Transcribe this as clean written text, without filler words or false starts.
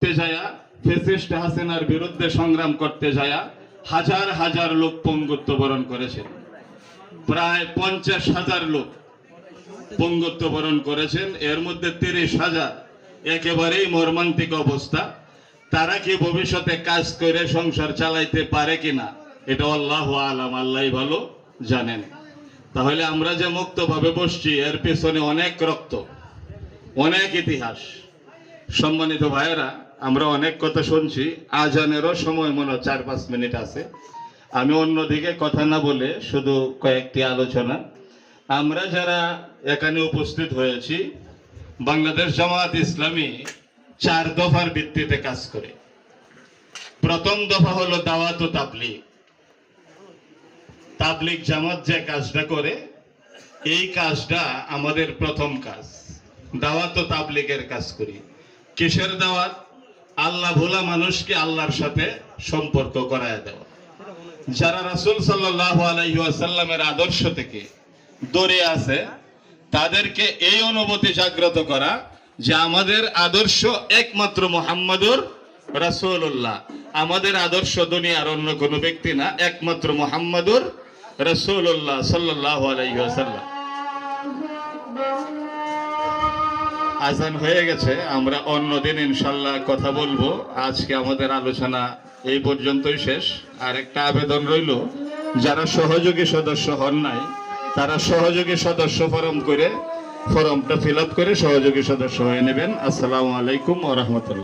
যায়া ফ্যাসিস্ট হাসিনার বিরুদ্ধে সংগ্রাম করতে যায়া হাজার হাজার লোক পঙ্গুত্ব বরণ করেছেন। প্রায় 50,000 লোক পঙ্গুত্ব বরণ করেছেন। এর মধ্যে 30,000 একেবারেই মর্মান্তিক অবস্থা। তারা কি ভবিষ্যতে কাজ করে সংসার চালাইতে পারে কিনা এটা আল্লাহু আলাম, আল্লাহই ভালো জানেন। তাহলে আমরা যে মুক্তভাবে বসছি এর পেছনে অনেক রক্ত, অনেক ইতিহাস। সম্মানিত ভাইয়েরা, আমরা অনেক কথা শুনছি। আজানেরও সময় মনে 4-5 মিনিট আছে। আমি অন্যদিকে কথা না বলে শুধু কয়েকটি আলোচনা। আমরা যারা এখানে উপস্থিত হয়েছি, বাংলাদেশ জামাত ইসলামী 4 দফার ভিত্তিতে কাজ করে। প্রথম দফা হলো দাওয়াত ও তাবলীগ। তাবলীগ জামাত যে কাজটা করে এই কাজটা আমাদের প্রথম কাজ। দাওয়াত ও তাবলীগের কাজ করি। কিসের দাওয়াত? আল্লাহ ভোলা মানুষকে আল্লাহর সাথে সম্পর্ক করায় দেওয়া। যারা রাসূল সাল্লাল্লাহু আলাইহি ওয়াসাল্লামের আদর্শ থেকে দূরে আছে তাদেরকে এই অনুভূতি জাগ্রত করা যে আমাদের আদর্শ একমাত্র মুহাম্মদুর রাসূলুল্লাহ। আমাদের আদর্শ দুনিয়ার অন্য কোনো ব্যক্তি না, একমাত্র মুহাম্মদুর রাসূলুল্লাহ সাল্লাল্লাহু আলাইহি ওয়াসাল্লাম। আজান হয়ে গেছে, আমরা অন্যদিন ইনশাআল্লাহ কথা বলবো। আজকে আমাদের আলোচনা এই পর্যন্তই শেষ। আর একটা আবেদন রইল, যারা সহযোগী সদস্য হন নাই তারা সহযোগী সদস্য ফর্মটা ফিল আপ করে সহযোগী সদস্য হয়ে নেবেন। আসসালামু আলাইকুম ওয়া রাহমাতুল্লাহ।